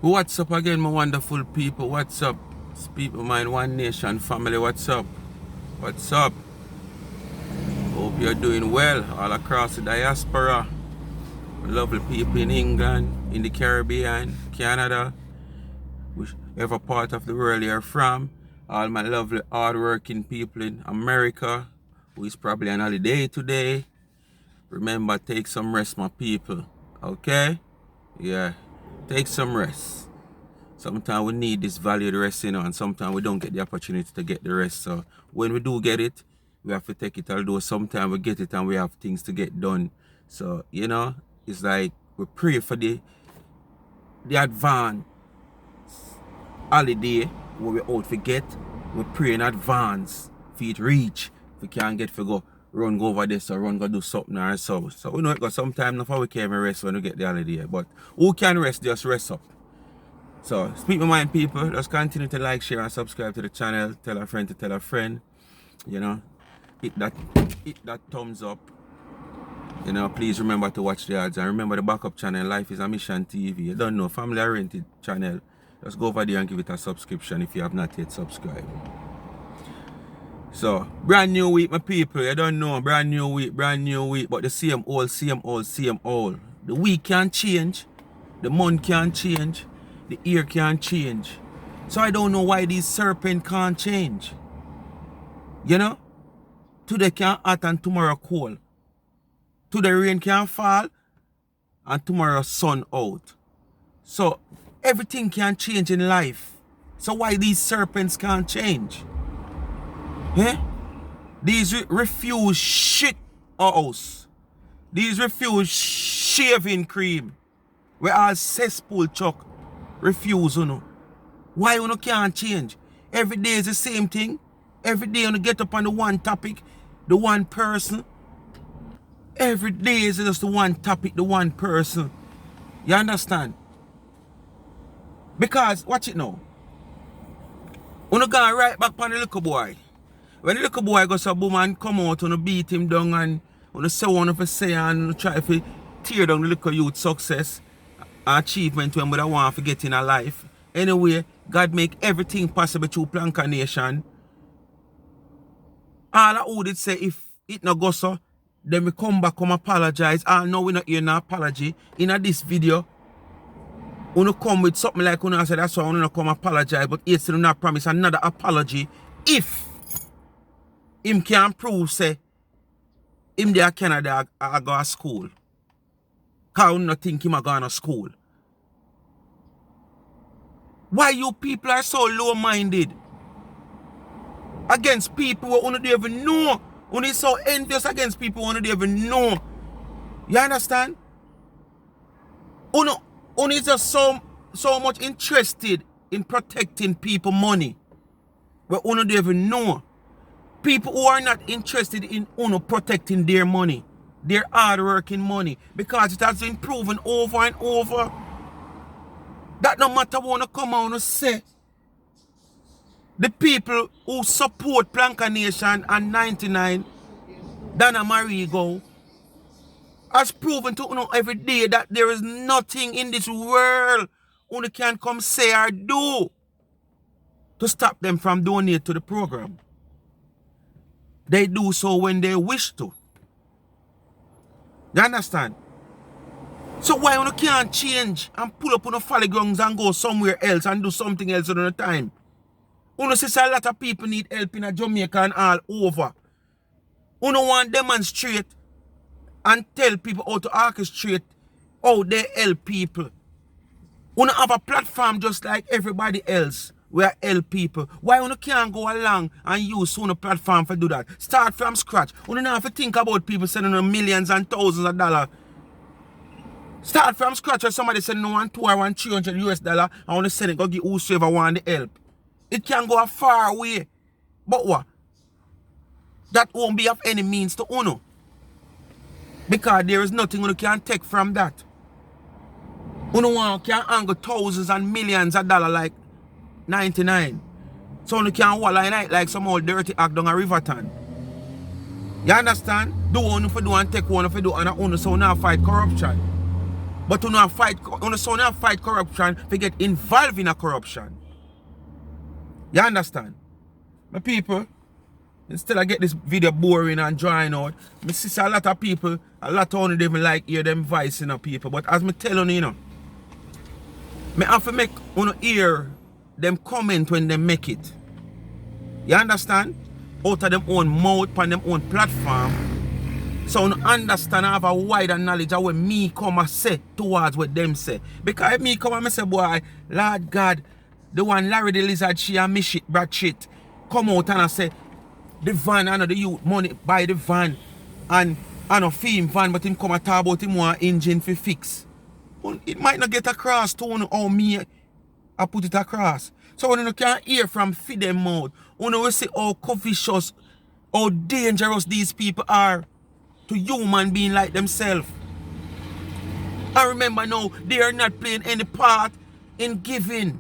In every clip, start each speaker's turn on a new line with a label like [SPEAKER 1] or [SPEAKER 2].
[SPEAKER 1] What's up again, my wonderful people? What's up? It's People Mind One Nation family. What's up? What's up? Hope you're doing well all across the diaspora. Lovely people in England, in the Caribbean, Canada, whichever part of the world you're from. All my lovely hard-working people in America, who is probably on holiday today. Remember, take some rest, my people. Okay? Yeah. Take some rest. Sometimes we need this valued rest, and sometimes we don't get the opportunity to get the rest. So when we do get it, we have to take it. Although sometimes we get it and we have things to get done. So, it's like we pray for the advance holiday where we out to get. We pray in advance for it reach. If we can't get for go over this or go do something or so. So we know it got some time enough we can't rest when we get the holiday. But who can rest, just rest up. So, speak my mind, people. Just continue to like, share, and subscribe to the channel. Tell a friend to tell a friend. Hit that thumbs up. Please remember to watch the ads. And remember the backup channel, Life is a Mission TV. You don't know, family oriented channel. Just go over there and give it a subscription if you have not yet subscribed. So, brand new week, my people. You don't know, brand new week. But the same old. The week can change. The month can change. The year can change. So I don't know why these serpent can't change. Today can hot and tomorrow cold. Today rain can fall and tomorrow sun out. So everything can change in life. So why these serpents can't change? These refuse shit house. These refuse shaving cream. We all cesspool chuck. Refuse, Why you can't change? Every day is the same thing. Every day you get up on the one topic, the one person. Every day is just the one topic, the one person. You understand? Because, watch it now. You go right back on the little boy. When the little boy goes a boom and come out and beat him down and say one of say and try to tear down the little youth success. Achievement when we want to get in a life. Anyway, God make everything possible through Planka Nation. All I would say if it no go so, then we come back and apologize. I know we not hear no apology. In this video, we come with something like we say that's why we not come apologize, but it's still not promise another apology if him can prove say him there Canada I go to school. Cause we not think him a go to school. Why you people are so low-minded? Against people who don't even know. Only so envious against people who don't even know. You understand? Only just so much interested in protecting people money. But you don't even know. People who are not interested in protecting their money. Their hard-working money. Because it has been proven over and over. That no matter what you come out and say, the people who support Planka Nation and 99, Dana Marigo, has proven to every day that there is nothing in this world you can come say or do to stop them from donating to the program. They do so when they wish to. You understand? So why you can't change and pull up on the folly grounds and go somewhere else and do something else another time? You see a lot of people need help in Jamaica and all over. You want to demonstrate and tell people how to orchestrate how they help people. You have a platform just like everybody else where help people. Why you can't go along and use one platform to do that? Start from scratch. You don't have to think about people sending them millions and thousands of dollars. Start from scratch when somebody send no one 2 or $300 and want to send it, go give whosoever want the help. It can go a far way. But what? That won't be of any means to uno. Because there is nothing you can take from that. Uno can angle thousands and millions of dollars like 99. So you can wall a night like some old dirty act down a Riverton. You understand? Do one if you do and take one if you do and uno so now fight corruption. But you not fight corruption to get involved in a corruption. You understand? My people, instead I get this video boring and drying out, I see a lot of people, a lot of them like hear them voice, people. But as me tell you, me have to make hear them comment when they make it. You understand? Out of them own mouth on them own platform. So you understand, I have a wider knowledge of what me come and say towards what them say. Because if me come and say, boy, Lord God, the one Larry the Lizard, she and me shit, brat shit, come out and I say, the van, I know the youth money, buy the van, and I know fee him van, but him come and talk about him one engine for fix. It might not get across to you how me I put it across. So when you can't hear from feed them mouth, you will see how covetous, how dangerous these people are to human being like themselves. I remember now, they are not playing any part in giving.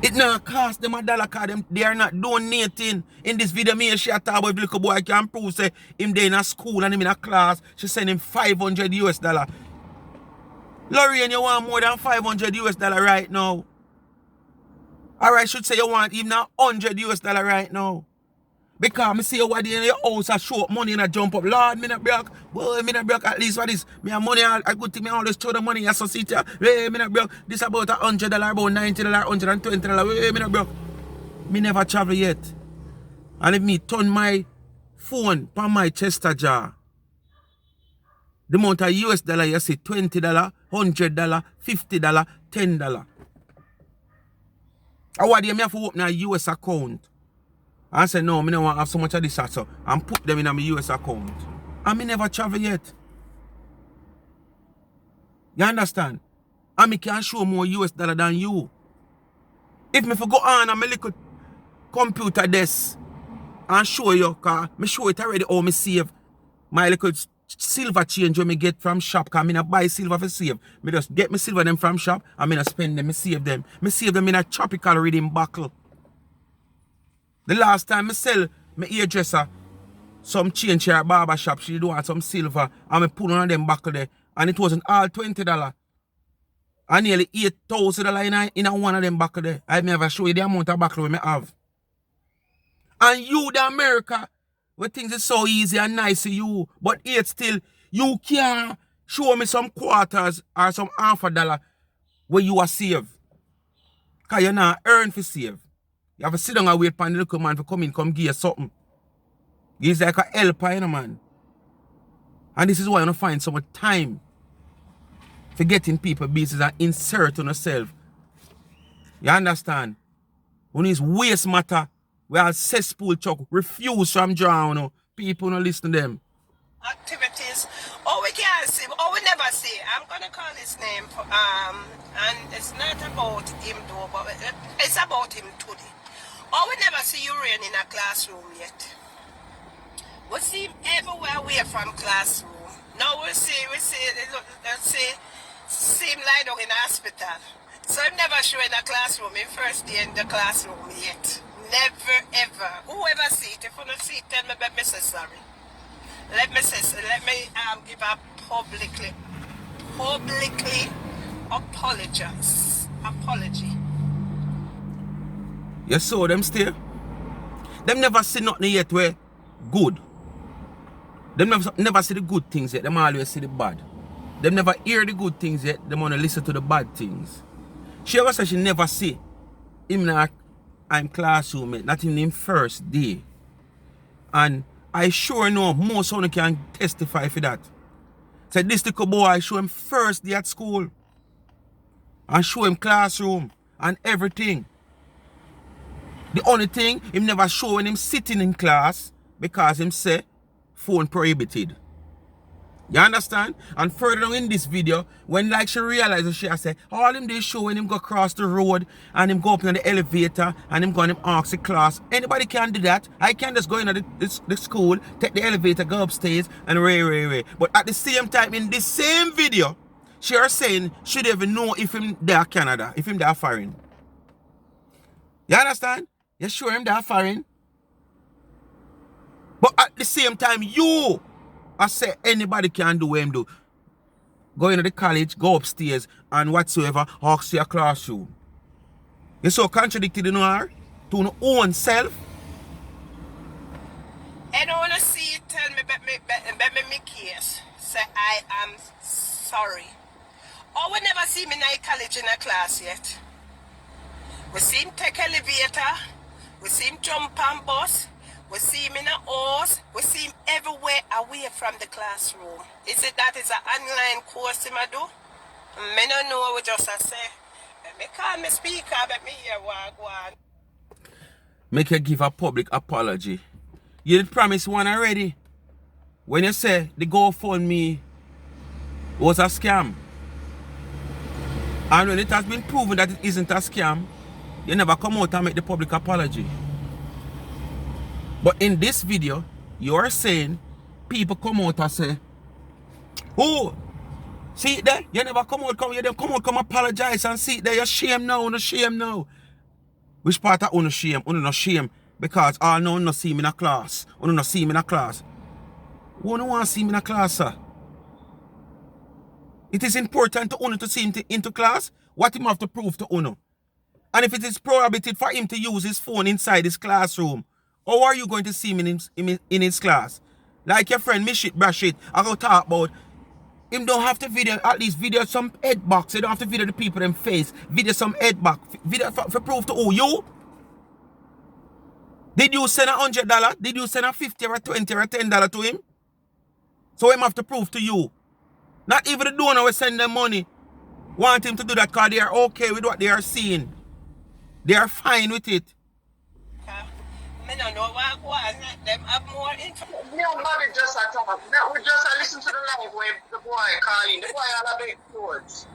[SPEAKER 1] It not cost them $1 because they are not donating. In this video, me and she talk about the little boy can prove say him there in a school and him in a class, she send him $500. Lorraine, you want more than $500 right now. Or I should say you want even $100 right now. Because I see you in your house and show up money and I jump up. Lord, me not broke. Boy, me not broke at least for this. Me have money, a good thing, me always throw the money in society. Hey, me not broke. This about $100, about $90, $120. Hey, me not broke. Me never travel yet. And if me turn my phone from my chester jar, the amount of US dollar you see $20, $100, $50, $10. I want you have to open a US account. I said, no, I don't want to have so much of this, so and put them in my US account. And I never travel yet. You understand? And I can show more US dollar than you. If me for go on my little computer desk and show you, because I show it already how I save my little silver change when I get from shop, because I not buy silver for save. I just get my silver them from shop and I spend them, I save them. I save them in a tropical reading buckle. The last time I sell my hairdresser some change here at barber shop, she do want some silver and I put on them buckle there. And it wasn't all $20. And nearly $8,000 in one of them buckle there. I never show you the amount of buckle we have. And you, the America, where things is so easy and nice to you, but yet still, you can't show me some quarters or some $50 where you are saved. Because you're not earn for save. You have to sit down and wait for the little man to come in, come give you something. He's like a helper, man. And this is why you don't find so much time for getting people business and insert on yourself. You understand? When it's waste matter, we are cesspool chuck, refuse from drown. People don't listen to them.
[SPEAKER 2] Activities, or we can't see, or we never see. I'm gonna call his name, and it's not about him though, but it's about him today. Or we never see Uhraine in a classroom yet. We see him everywhere away from classroom. Now we see him lie down in the hospital. So I'm never sure in a classroom, in first day in the classroom yet. Never ever. Whoever see it, if you don't see it, tell me, let me say sorry. Let me give a publicly apology.
[SPEAKER 1] You saw them still? Them never see nothing yet where good. Them never see the good things yet. Them always see the bad. Them never hear the good things yet. Them want to listen to the bad things. She ever said she never see him in I'm classroom, not in him first day. And I sure know most of them can testify for that. Said this little boy, I show him first day at school. And show him classroom and everything. The only thing, him never show when him sitting in class because him say phone prohibited. You understand? And further down in this video, when like she realizes, she say, all him do show when him go across the road and him go up in the elevator and him go and him ask the class. Anybody can do that. I can just go in the school, take the elevator, go upstairs and ray. But at the same time, in this same video, she are saying, should even know if him there Canada, if him there foreign. You understand? You sure him there foreign? But at the same time, you I say anybody can do what him do. go into the college, go upstairs, and whatsoever, ask your classroom. You so contradicted, you know, her? To your own self.
[SPEAKER 2] I don't want to see you tell me about me case. Say I am sorry. Oh, we never see me in a college in a class yet. We see him take elevator. We see him jump on bus. We see him in a horse. We see him everywhere away from the classroom. Is it that is an online course him a do? Me no know what just I say. Me call me speaker, but me hear what go on.
[SPEAKER 1] Make you give a public apology. You did promise one already. When you say the GoFundMe was a scam. And when it has been proven that it isn't a scam, you never come out and make the public apology. But in this video, you are saying people come out and say, oh, see it there? You never come out, come apologize and see it there. You're shame now, no shame now. Which part of no shame? No shame. Because all now no see me in a class. No see me in a class. Who don't want to see me in a class, sir? It is important to Uno to see him into class. What him have to prove to Uno? And if it is prohibited for him to use his phone inside his classroom, how are you going to see him in his class? Like your friend Mishit Brashit, I go talk about him don't have to video, at least video some head box. You don't have to video the people in face. Video some head box. Video for proof to who? You? Did you send $100? Did you send a $50 or a $20 or a $10 to him? So him have to prove to you. Not even the donor will send them money. Want him to do that because they are okay with what they are seeing. They are fine with it.
[SPEAKER 2] Me no know what go on. Them have more information.
[SPEAKER 3] Nobody just at all. We just listen to the live where the boy calling. The boy all a bit words.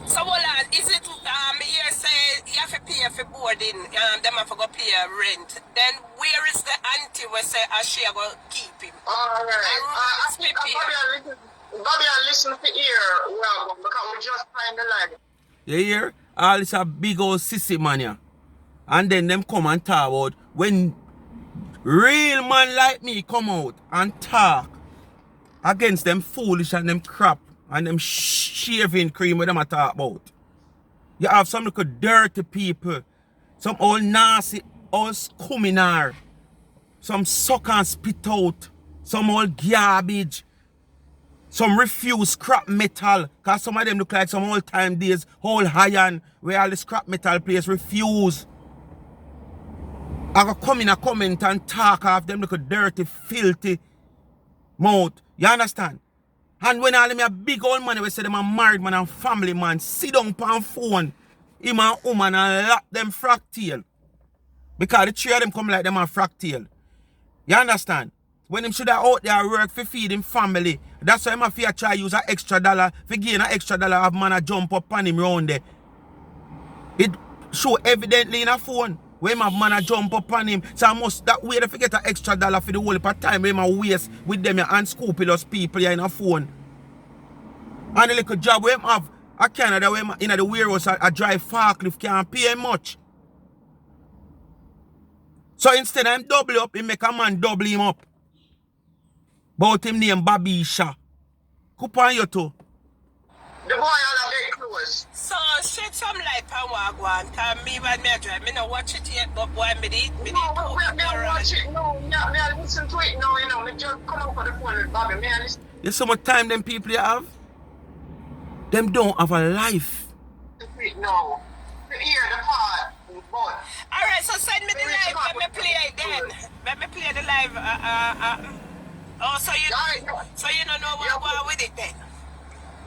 [SPEAKER 2] So hold on, is it here say you have to pay for boarding, them have to go pay rent. Then where is the auntie where say she will keep him?
[SPEAKER 3] Alright. I think Bobby listen to ear well because we just find the live.
[SPEAKER 1] You hear? All this a big old sissy man here. And then them come and talk about when real man like me come out and talk against them foolish and them crap and them shaving cream where them a talk about. You have some little dirty people, some old nasty, old scumminar, some suck and spit out, some old garbage, some refuse scrap metal, cause some of them look like some old time days, old iron, where all the scrap metal place refuse. I go come in a comment and talk off them little dirty, filthy mouth. You understand? And when all them a big old man, we say them a married man and family man, sit down on phone, him and woman and lap them frack tail. Because the three of them come like them a frack tail. You understand? When him should have out there work for feed him family, that's why him have to try use an extra dollar, for gain an extra dollar, have man a jump up on him round there. It show evidently in a phone. When my man a jump up on him, so I must that way to forget an extra dollar for the whole part time when I waste with them unscrupulous people here in a phone. And the little job we have a Canada where in the warehouse a drive forklift can't pay him much. So instead of him double up, he make a man double him up. About him name Babisha. Coupon you too.
[SPEAKER 3] The boy all a bit close.
[SPEAKER 2] So shed some light on what go on. Cause me when me a drive, me no watch it yet, but boy me did
[SPEAKER 3] No, we don't watch it. No, me a listen to it now, you know. Me just come up on the phone with Bobby. Me a listen
[SPEAKER 1] You see how much time them people you have? Them don't have a life.
[SPEAKER 3] to it now. To hear the part, but
[SPEAKER 2] Alright, so send me the live, let me play it then. Let me play the live. Oh, so you don't know what go on with it then?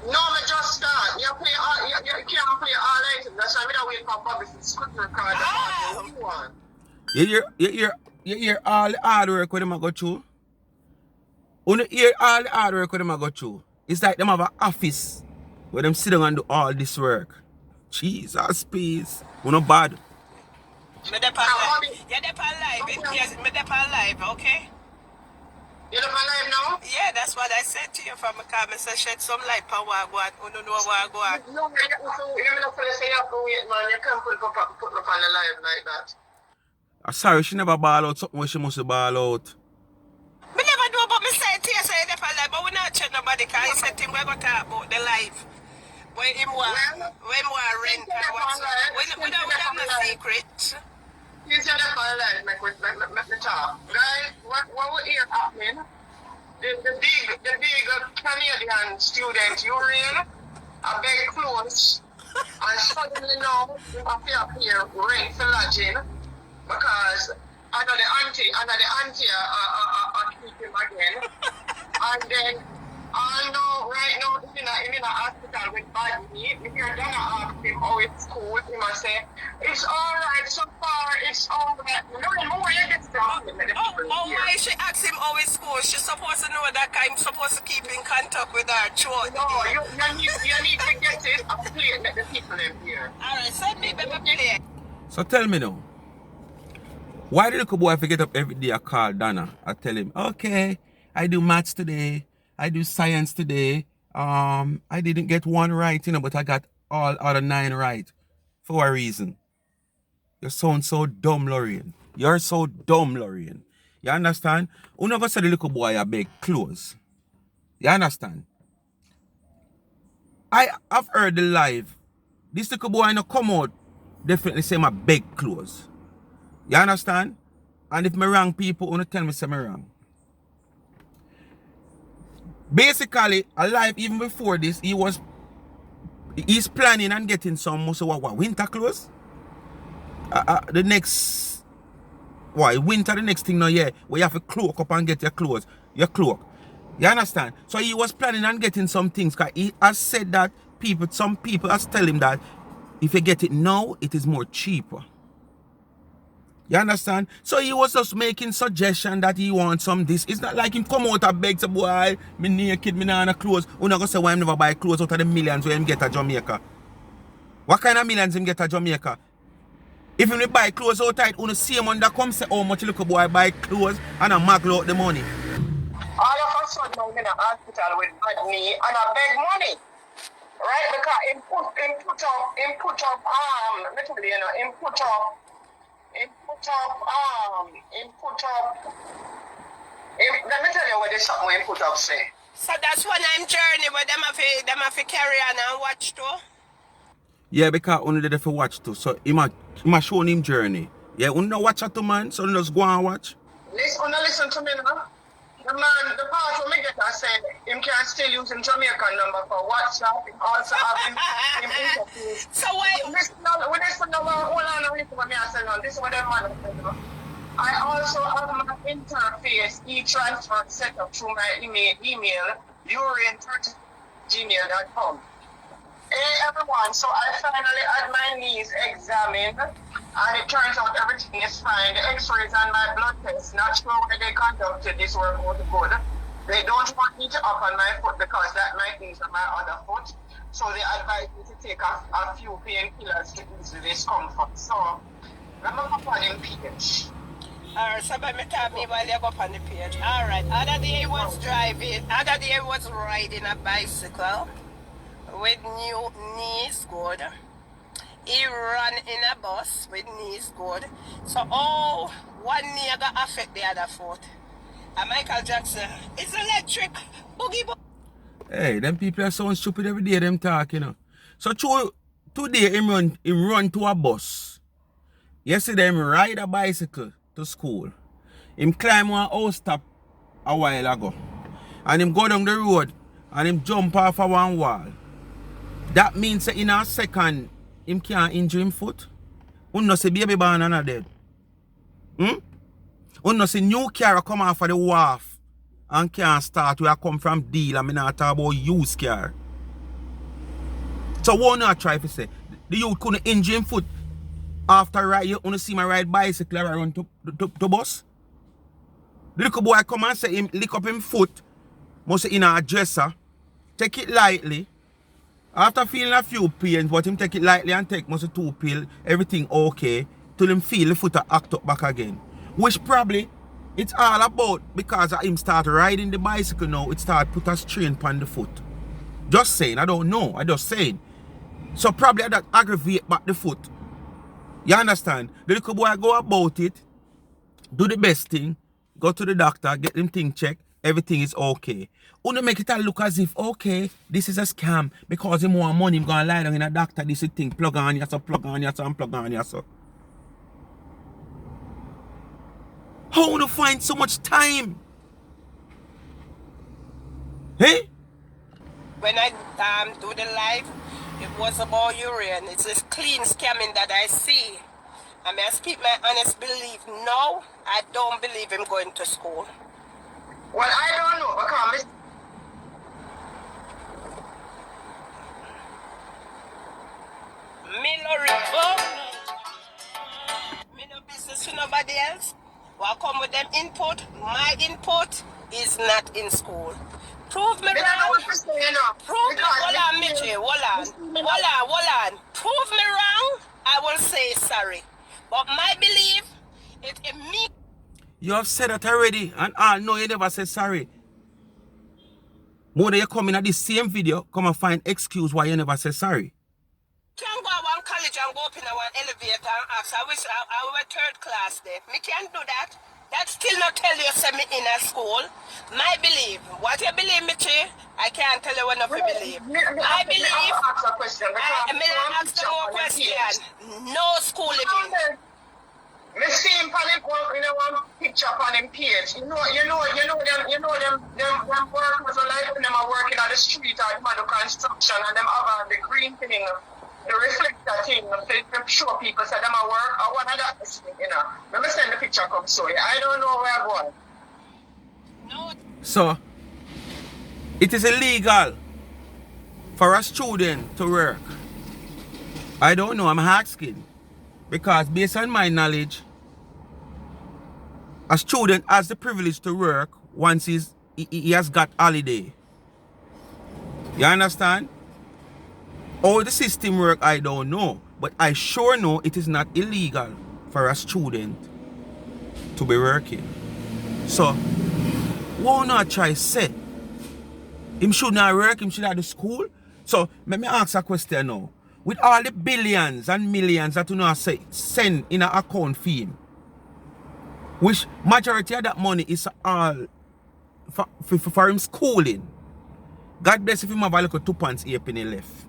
[SPEAKER 3] no, me just start. You play all, you can't play all night. That's why we don't wait for Bobby to script record the part what you want.
[SPEAKER 1] You hear all the hard work with them I go through? When you hear all the hard work with them I go through, it's like them have an office where them sit down and do all this work. Jesus, peace. We're not bad.
[SPEAKER 2] Me dey on live. You're dey on live. Yes, me dey on live, okay?
[SPEAKER 3] You don't live now?
[SPEAKER 2] Yeah, that's what I said to you from a comment. So shed some light on what go on. You don't know what go on.
[SPEAKER 3] No, you're not going to say you have to wait, man. You can't put it up on the live like that.
[SPEAKER 1] I'm sorry, she never ball out something where she must ball out.
[SPEAKER 2] Me never do, but me say it to you, say you dey on live. But will not check nobody because he said him we go talk about the life. When him want rent and what's we don't have no secret.
[SPEAKER 3] You said that for life, make me talk. Guys, what we hear happening? The big Canadian student Uhraine, a big clothes, and suddenly now you have to appear rent for lodging because another auntie are keep him again. And then I know right now if in a hospital with bad knee, if you're gonna ask him how it's cool, he must say, it's alright so far, it's alright. No more you get started with the people here.
[SPEAKER 2] Why she ask him how it's cool? She's supposed to know that I'm supposed to keep in contact with her throughout
[SPEAKER 3] No, you need to get it and play it let the people live here.
[SPEAKER 2] Alright, send me baby play.
[SPEAKER 1] So tell me now, why the little boy if I get up every day I call Donna, I tell him, okay, I do maths today, I do science today, I didn't get one right, but I got all other 9 right. For a reason. You sound so dumb, Lorraine. You're so dumb, Lorraine. You understand? You never say the little boy I beg clothes. You understand? I have heard the live. This little boy no come out, definitely say my beg clothes. You understand? And if me wrong, people wanna tell me say me wrong. Basically, alive even before this, he's planning on getting some winter clothes. The next winter, the next thing now, yeah, where you have to cloak up and get your clothes, your cloak. You understand? So he was planning on getting some things because he has said that some people has tell him that if you get it now, it is more cheaper. You understand? So he was just making suggestion that he wants some this. It's not like him come out and beg, say, boy, me naked, me not have clothes. You're not going to say why him never buy clothes out of the millions where him get at Jamaica. What kind of millions him get at Jamaica? If him buy clothes outside, you see him under come say how much little boy buy clothes and a maggle out the money.
[SPEAKER 3] All of a sudden I'm in a hospital with bad knee and I beg money. Right? Because him put up let me tell you what this something him put up say.
[SPEAKER 2] So that's when I'm journey where them have to carry on and watch too.
[SPEAKER 1] Yeah, because only did for watch too. So he might show him journey. Yeah, we don't watch it too, man. So just go and watch.
[SPEAKER 3] Listen to me now. The part where me get I said him can still use him Jamaican number for WhatsApp. Him also have him interviews.
[SPEAKER 2] So why?
[SPEAKER 3] This is what them man said. I also have my interface e-transfer set up through my email Uhraine@gmail.com. Hey everyone, so I finally had my knees examined and it turns out everything is fine. The x-rays and my blood tests, not sure whether they conducted this work out good. They don't want me to up on my foot because that might be on my other foot. So they advise me to take a few painkillers to ease the discomfort. So I'm up on him page.
[SPEAKER 2] Alright, somebody tell me while you go up on the page. Alright, other day he was riding a bicycle with new knees good. He ran in a bus with knees good. So one knee got affect the other foot. And Michael Jackson, it's electric. Boogie.
[SPEAKER 1] Hey, them people are so stupid every day them talk, So today him run to a bus. Yesterday him ride a bicycle to school. Him climb one house top a while ago. And him go down the road and him jump off of one wall. That means that in a second, him can't injure him foot. You know say baby born and dead. You know say new car come off of the wharf and can't start where I come from deal and me not talk about used car. So what not try to say? The youth couldn't injure him foot after ride, you wanna see my ride bicycle around to bus? The little boy come and say him lick up him foot, must say in a dresser, take it lightly. After feeling a few pains, but him take it lightly and take must 2 pills, everything okay, till him feel the foot act up back again. Which probably it's all about because of him start riding the bicycle now, it start put a strain upon the foot. Just saying, I don't know, I just saying. So probably that aggravate back the foot. You understand? The little boy go about it, do the best thing, go to the doctor, get them thing checked, everything is okay. Uno make it all look as if, okay, this is a scam because him want money, him gonna lie down in a doctor, this is thing, plug on, yes, plug on, yes, and plug on, yes. How uno find so much time? Hey?
[SPEAKER 2] When I do the live, it was about Uhraine. It's this clean scamming that I see. I may speak my honest belief. No, I don't believe him going to school.
[SPEAKER 3] Well, I don't know because
[SPEAKER 2] Me no report. Me no business with nobody else. What come with them input? My input is not in school. Prove me wrong. Prove me, hold on, Mitchie, hold on. Prove me wrong, I will say sorry. But my belief, it me.
[SPEAKER 1] You have said that already, and no, you never said sorry. More than you come in at this same video, come and find excuse why you never said sorry.
[SPEAKER 2] Can't go to one college and go up in one elevator and ask, I wish I were third class there. Me can't do that. That still not tell you send me in a school. My belief. What you believe, Mitchie? I can't tell you what not to believe. I believe. I may ask the more question. No school living.
[SPEAKER 3] Me see him on him, one picture on him page. You know them workers are like when them are working on the street or the construction and them have the green thing, the reflector thing, to show people say them are work or one of that thing, Let me send the picture come show you. I don't know where I'm going.
[SPEAKER 2] No.
[SPEAKER 1] So, it is illegal for a student to work. I don't know, I'm asking. Because based on my knowledge, a student has the privilege to work once he has got holiday. You understand? How the system work, I don't know. But I sure know it is not illegal for a student to be working. So, why not try say? Him should not work, him should have the school. So, let me ask a question now. With all the billions and millions that you know say send in an account fee, which majority of that money is all for him schooling. God bless if him have a little 2 pence 8 penny left.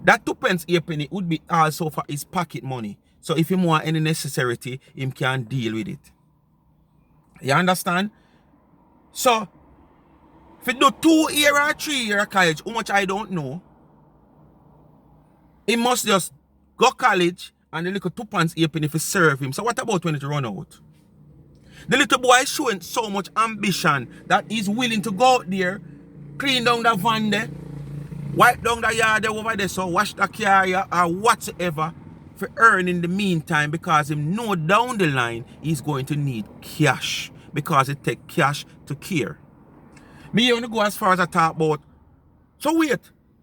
[SPEAKER 1] That 2 pence 8 penny would be also for his pocket money. So if him want any necessity, him can deal with it. You understand? So, if you do 2 year or 3 year college, how much I don't know, he must just go college and the little 2 pence 8 penny if you serve him. So what about when it run out? The little boy is showing so much ambition that he's willing to go out there, clean down the van there, wipe down the yard there over there, so wash the car or whatsoever for earn in the meantime, because him know down the line he's going to need cash, because it take cash to care. Me only go as far as I talk about. So wait,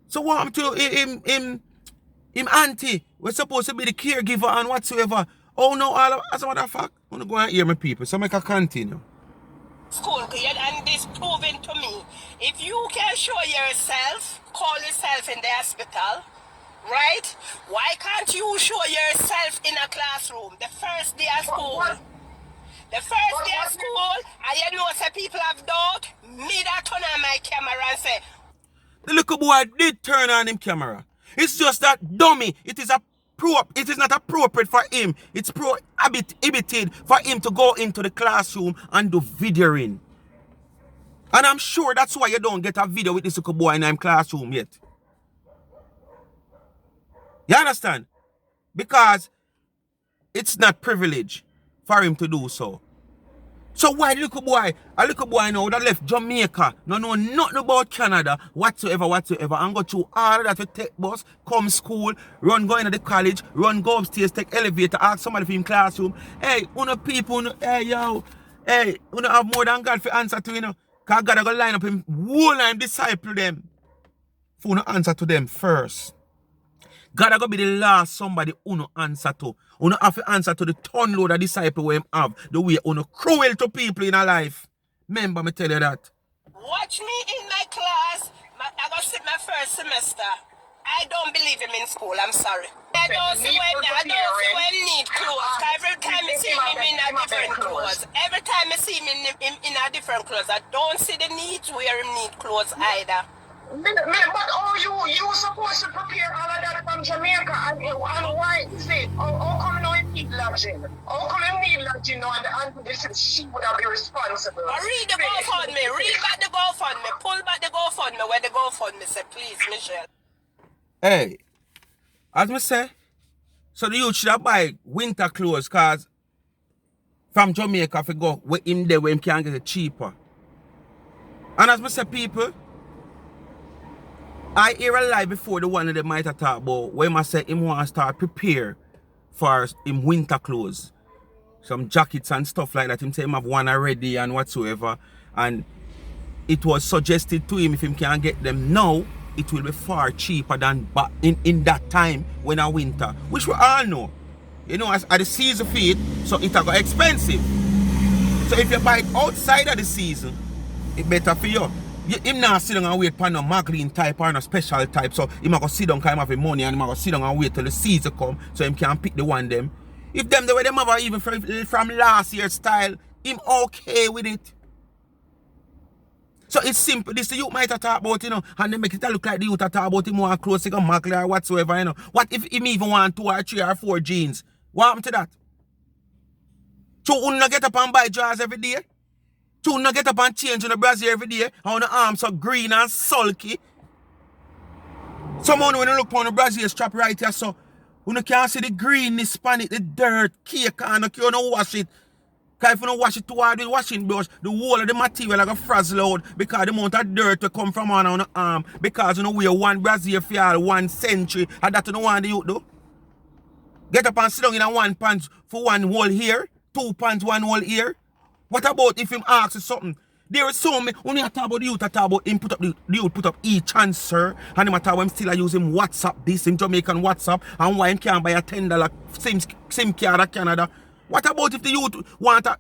[SPEAKER 1] so what happened to him auntie was supposed to be the caregiver and whatsoever. Oh no, all of, as a matter of fact, I'm gonna go and hear my people, so make a continue.
[SPEAKER 2] School, and this proving to me, if you can show yourself, call yourself in the hospital, right? Why can't you show yourself in a classroom the first day of school? The first day of school, and you know say people have doubt, me that turn on my camera and say,
[SPEAKER 1] the little boy did turn on him camera. It's just that dummy. It is not appropriate for him. It's prohibited for him to go into the classroom and do videoing. And I'm sure that's why you don't get a video with this little boy in his classroom yet. You understand? Because it's not privilege for him to do so. So why a little boy now that left Jamaica, no know nothing about Canada, whatsoever, and go through all of that to take bus, come school, run go into the college, run go upstairs, take elevator, ask somebody for him classroom. Hey, una people, hey yo, hey, una have more than God for answer to, because God are going to line up him whole and disciple them. For una answer to them first. God are going to be the last somebody uno answer to. Uno have to answer to the ton load of disciple we have. The way uno cruel to people in our life. Remember me tell you that.
[SPEAKER 2] watch me in my class. I got sit my first semester. I don't believe him in school. I'm sorry. I don't see when need clothes. Every time you see him in a different clothes. Every time I see him in a different clothes, I don't see the need to wear him need clothes either.
[SPEAKER 3] But you supposed to prepare all of that from Jamaica, and why is it? How come you need lodging? How come you need lodging now, and this is she would have been responsible?
[SPEAKER 2] Read the GoFundMe, read back the GoFundMe, pull back the GoFundMe where the GoFundMe say, please, Michelle.
[SPEAKER 1] Hey, as me say, so the youth should have buy winter clothes, cause from Jamaica if you go where him there where him can get it cheaper. And as me say, people, I hear a lie before the one that they might have talked about where I say him want to start prepare for him winter clothes. Some jackets and stuff like that. Him say him have one already and whatsoever. And it was suggested to him if him can get them now, it will be far cheaper than back in that time when a winter. Which we all know. You know, as the season for it, so it got expensive. So if you buy it outside of the season, it better for you. Him not sit down and wait for no magazine type or no special type. So he might go sit down kind of have money and he might go sit down and wait till the season come so he can pick the one them. If them the way them have even from last year's style, him okay with it. So it's simple. This the youth might have talk about, you know, and they make it look like the youth talk about him want clothes, like a magazine or whatsoever, you know. What if him even want 2 or 3 or 4 jeans? What happened to that? So you not get up and buy jars every day? You not get up and change on the brazier every day? How the arms are green and sulky? Someone when you look on the brazier strap right here, so you can't see the greenness on it, the dirt, cake, and you don't wash it. Because if you don't wash it too hard with washing brush, the whole of the material like a frazzle out because the amount of dirt will come from on the arm because you know wear one brazier for all 1 century and that you don't want the youth do. Get up and sit down in a 1 pants for 1 hole here, 2 pants 1 hole here. What about if him asks you something? There is so many, when you talk about the youth, I talk about him put up the youth put up e-transfer and him talk about him still using WhatsApp this, in Jamaican WhatsApp, and why him can't buy a $10 SIM card of Canada. What about if the youth want to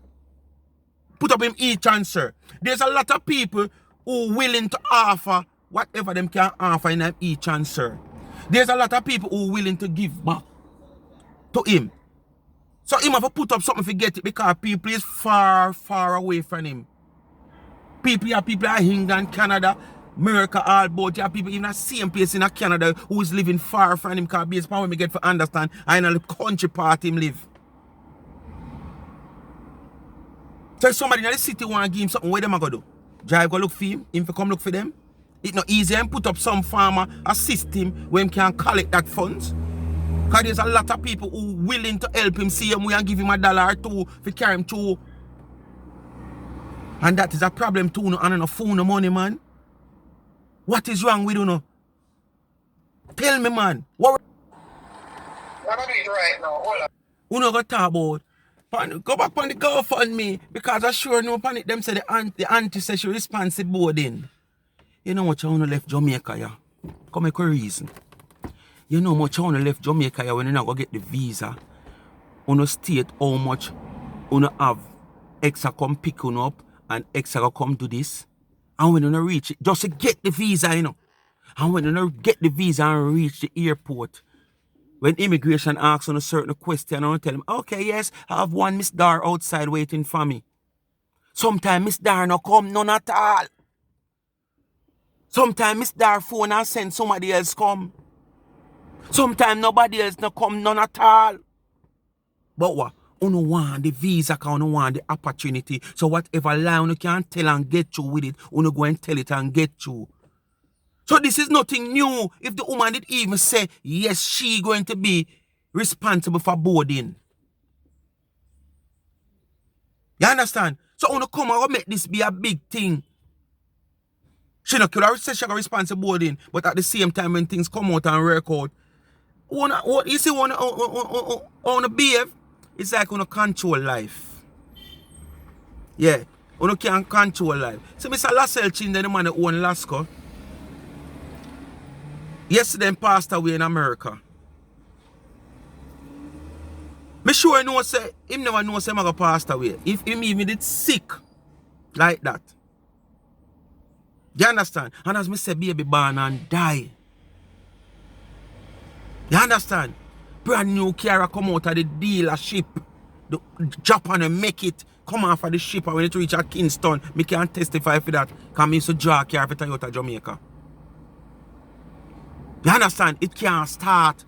[SPEAKER 1] put up him e-transfer? There's a lot of people who willing to offer whatever them can offer in an e-transfer. There's a lot of people who willing to give back to him. So him have to put up something to get it because people is far, far away from him. People in England, Canada, America, all about. You have people in the same place in Canada who is living far from him because based on what we get to understand, I know the country part him live. So if somebody in the city want to give him something, what them going to do? Drive go look for him, him come look for them. It's not easy and put up some farmer, assist him when he can collect that funds. Because there's a lot of people who willing to help him see him and give him $1 or 2 to carry him through. And that is a problem too, no, and on a phone no money, man. What is wrong with you, no? Tell me, man. What?
[SPEAKER 3] I'm going to do it right now. Hold on.
[SPEAKER 1] You know what talk about? Go back on the GoFundMe because I sure know upon it them say the auntie says she responsible boarding. You know what you want to left Jamaica, yeah? Come make a reason. You know much you want to left Jamaica, yeah, when you not go get the visa. You know state how much you know have extra come pick you up and extra come do this. And when you not reach it, just to get the visa, you know. And when you not get the visa and reach the airport, when immigration asks on a certain question, I tell them, okay, yes, I have one Miss Dar outside waiting for me. Sometimes Miss Dar no come, none at all. Sometimes Miss Dar phone and send somebody else come. Sometimes nobody else no come, none at all. But what? You don't want the visa, because you don't want the opportunity. So whatever lie you can tell and get you with it, you don't go and tell it and get you. So this is nothing new. If the woman did even say, yes, she going to be responsible for boarding. You understand? So you come and make this be a big thing. She not could say she got responsible boarding, but at the same time when things come out and work out, what you see on the behave, it's like you control life. Yeah, you can't control life. So Mr. Lassell Chin, the man that own Lasco, yesterday he passed away in America. Me sure know say him never know say him gonna pass away. If him even did sick like that. You understand? And as me say, baby born and die. You understand? Brand new car come out of the dealership. Japan and make it come off of the ship, and when it reach at Kingston, me can testify for that. Because me used to draw car for Toyota Jamaica. You understand? It can't start.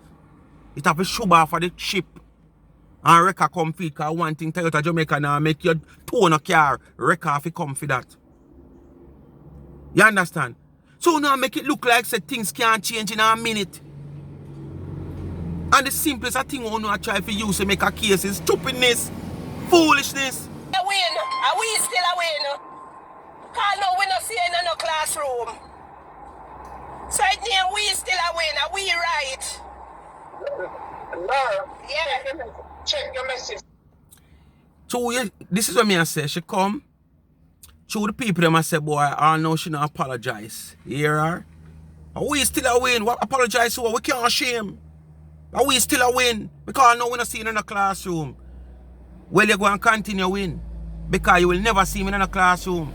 [SPEAKER 1] It have to shove off of the ship. And wrecker come for it. Because one thing Toyota Jamaica now make you tone a car. Wrecker if it come for that. You understand? So now make it look like say things can't change in a minute. And the simplest thing we want to try to use to make a case is stupidness, foolishness.
[SPEAKER 2] I win. Are we still a win? Because now we not see in no classroom. So it means we still a win. Are we right?
[SPEAKER 3] No.
[SPEAKER 2] Yeah.
[SPEAKER 3] Check your message.
[SPEAKER 1] So this is what me I say. She come. To the people them I say, boy, I know she not apologize. You hear her? Are we still a win? What apologize for? We can't shame. Are we still a win? Because now we not see in the classroom. Well, you go and continue win. Because you will never see him in the classroom.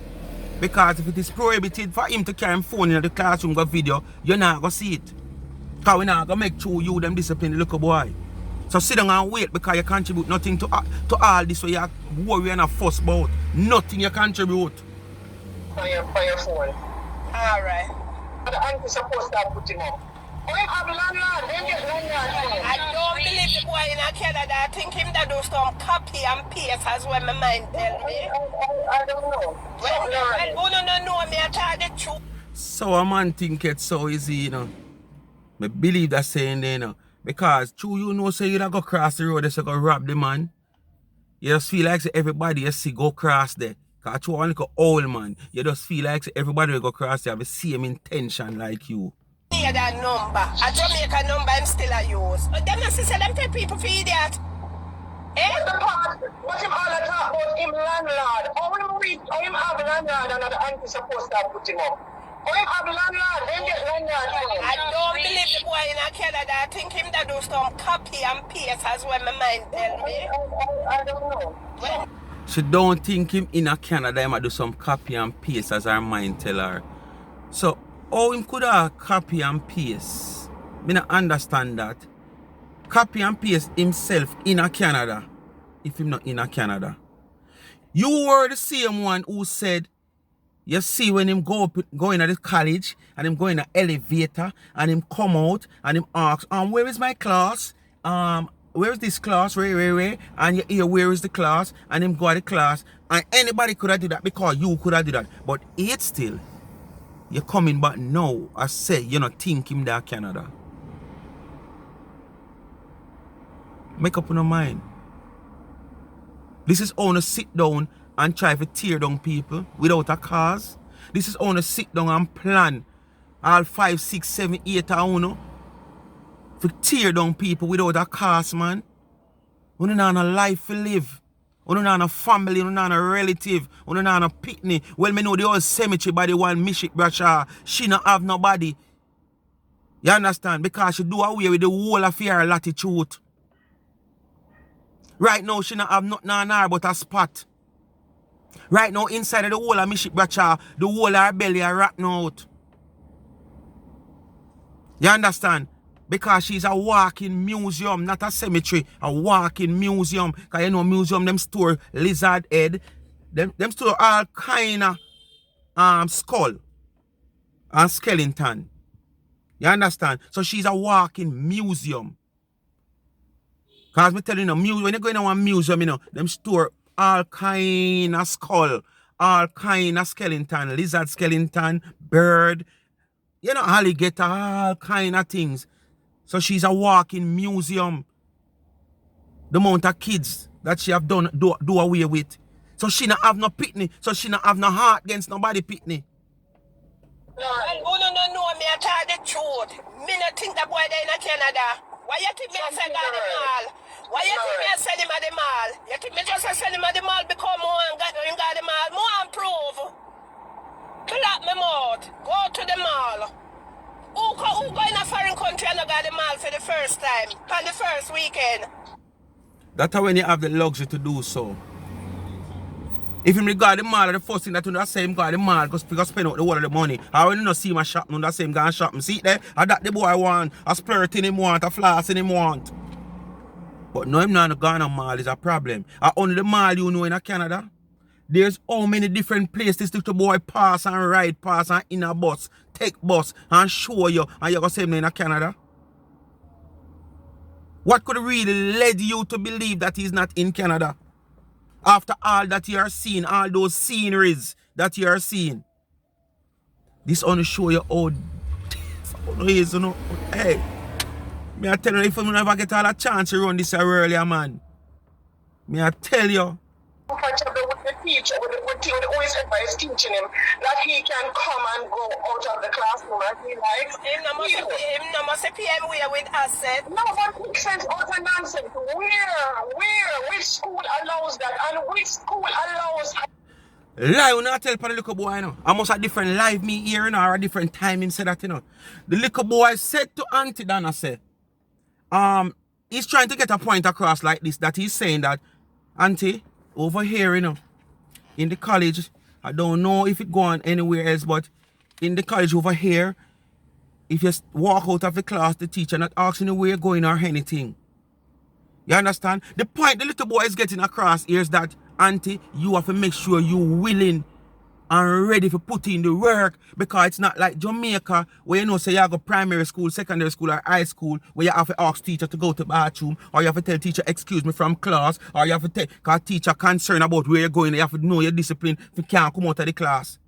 [SPEAKER 1] Because if it is prohibited for him to carry his phone in the classroom go video, you're not going to see it. Because we're not going to make sure you them discipline the little boy. So sit down and wait because you contribute nothing to all this. So you worry and a fuss about. Nothing you contribute.
[SPEAKER 3] For your phone.
[SPEAKER 2] Alright.
[SPEAKER 3] The auntie supposed to put him up. Oh, him have landlord. Then get landlord.
[SPEAKER 2] I don't believe the boy in Canada. I think him that do some copy and paste as well my mind tell me.
[SPEAKER 3] I don't know.
[SPEAKER 2] Well, no, know me, I tell the truth.
[SPEAKER 1] So a man think it's so easy, you know. I believe that saying there, you know. Because true, you know, say you don't go cross the road, they go rob the man. You just feel like say, everybody you see go cross there. Because true, one like old man, you just feel like say, everybody will go cross there have the same intention like you.
[SPEAKER 2] Yeah, that number. A Jamaica number I'm still a use. Them not say them take people for idiot. Eh?
[SPEAKER 3] What the part? What him all the talk about him landlord? How him have landlord and the auntie supposed to put him up? How him have landlord? Then get landlord.
[SPEAKER 2] I don't believe the boy in Canada. I think him that do some copy and paste as well my mind tell me.
[SPEAKER 3] I don't know.
[SPEAKER 2] Well,
[SPEAKER 1] She don't think him in a Canada, he might do some copy and paste as her mind tell her. So, how him could have copy and paste? Me not understand that. Copy and paste himself in a Canada, if him not in a Canada. You were the same one who said, you see when him go into the college, and him go in the elevator, and him come out, and him ask, where is my class? Where is this class? Where? And you hear, where is the class? And him go to the class. And anybody could have do that because you could have do that. But it still, you're coming back now, I say, you not think him that Canada. Make up your mind. This is only sit down and try to tear down people without a cause. This is only sit down and plan all 5, 6, 7, 8 to tear down people without a cause, man. We don't have a life to live. We don't have a family, we don't have a relative, we don't have a picnic. Well, me know the whole cemetery by the one Mishik Bradshaw, she not have nobody. You understand? Because she do away with the whole of her latitude. Right now, she not have nothing on her but a spot. Right now, inside of the whole of Mishik Bradshaw, the whole of her belly are rotten out. You understand? Because she's a walking museum, not a cemetery, a walking museum. Because you know, museum, them store lizard head, them store all kind of skull and skeleton. You understand? So she's a walking museum. Because me telling you, when you go in a museum, you know, them store all kind of skull, all kind of skeleton, lizard skeleton, bird, you know, alligator, all kind of things. So she's a walking museum. The amount of kids that she have done do away with. So she not have no picnic. So she not have no heart against nobody picnic.
[SPEAKER 2] Well, no, me I tell the truth. Me not think that boy there in Canada. Why you think me I send him at the mall? Why you think me I send him at the mall? You think me just send him at the mall because more and got the mall? More and prove. Pull up my mouth. Go to the mall. Who go in a foreign country and got the mall for the first time? On the first weekend?
[SPEAKER 1] That's when you have the luxury to do so. If him regard the mall, the first thing that you say him got the mall because spend out the whole of the money. I when you not see my shop, no, that same guy shop. See there? I that the boy want, a splurt in him want, a floss in him want. But no, him not gone on mall is a problem. Only the mall you know in Canada. There's how many different places this little boy pass and ride pass and in a bus, take bus and show you and you go say him in Canada. What could really led you to believe that he's not in Canada? After all that you are seeing, all those sceneries that you are seeing. This only show you how it is, you know. Hey, me I tell you, if you never get all a chance to run this earlier, man. Me I tell you.
[SPEAKER 3] Comfortable with the teacher, with whoever is teaching him, that he can come and go out of the classroom as he likes.
[SPEAKER 2] Him no must PM we are with asset.
[SPEAKER 3] No, but makes sense, utter nonsense. Which school allows that, and which school allows?
[SPEAKER 1] Lie, you not tell for the little boy, you know. I must have different live me here, you know, or a different time him say that, you know. The little boy said to Auntie Dana, say, he's trying to get a point across like this, that he's saying that, Auntie, over here, you know, in the college, I don't know if it go on anywhere else, but in the college over here, if you walk out of the class, the teacher not asking you where you're going or anything. You understand? The point the little boy is getting across here is that, Auntie, you have to make sure you're willing and ready to put in the work, because it's not like Jamaica where you know say you go primary school, secondary school or high school where you have to ask teacher to go to the bathroom, or you have to tell teacher excuse me from class, or you have to tell because teacher concerned about where you're going, you have to know your discipline if you can't come out of the class.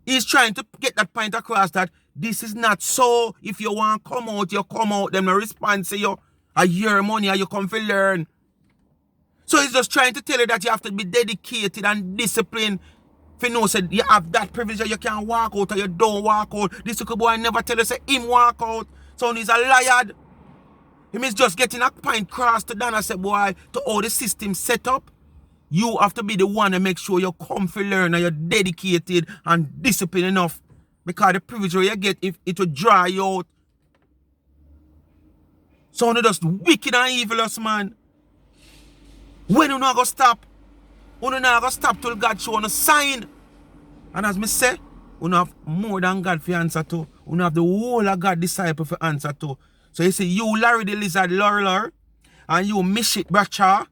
[SPEAKER 1] He's trying to get that point across that this is not so. If you want to come out, you come out, them no response to you. A year money or you come to learn. So he's just trying to tell you that you have to be dedicated and disciplined. If you know, say you have that privilege that you can walk out or you don't walk out. This little boy never tell you say him walk out. So he's a liar. Him is just getting a point cross to Dana say, boy, to all the system set up. You have to be the one to make sure you come to learn and you're dedicated and disciplined enough. Because the privilege you get, if it will dry you out. So they're just wicked and evilous, man. When you not gonna stop? You not gonna stop till God show on a sign. And as me say, you have more than God for answer to. You have the whole of God disciple for answer to. So you see, you Larry the Lizard Laurel, and you Mishit Bracha,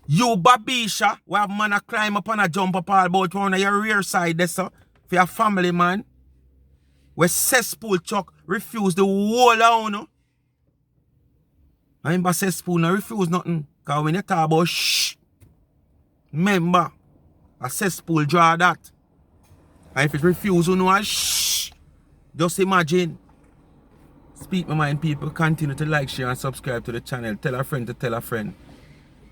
[SPEAKER 1] you Babisha, we have man a climb up and a jump up all about one of your rear side there, so, for your family, man. Where cesspool chuck refuse the whole of you. And cesspool no refuse nothing. Because when you talk about shh, remember, a cesspool draw that. And if it refuse, you know, shh, just imagine. Speak my mind, people. Continue to like, share, and subscribe to the channel. Tell a friend to tell a friend.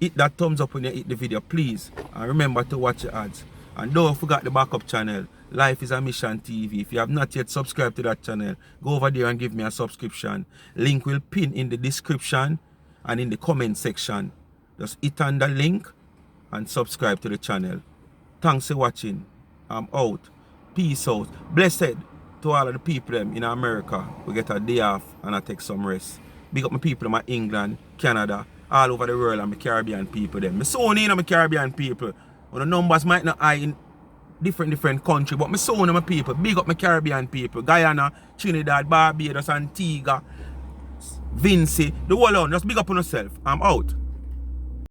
[SPEAKER 1] Hit that thumbs up when you hit the video, please. And remember to watch your ads. And don't forget the backup channel, Life is a Mission TV. If you have not yet subscribed to that channel, go over there and give me a subscription. Link will pin in the description and in the comment section. Just hit on the link and subscribe to the channel. Thanks for watching. I'm out. Peace out. Blessed to all of the people in America. We get a day off and I take some rest. Big up my people in England, Canada, all over the world, and my Caribbean people them. Me so in my Caribbean people. Well, the numbers might not high in different country, but me so in my people. Big up my Caribbean people. Guyana, Trinidad, Barbados, Antigua, Vinci, the whole on. Just big up on yourself. I'm out.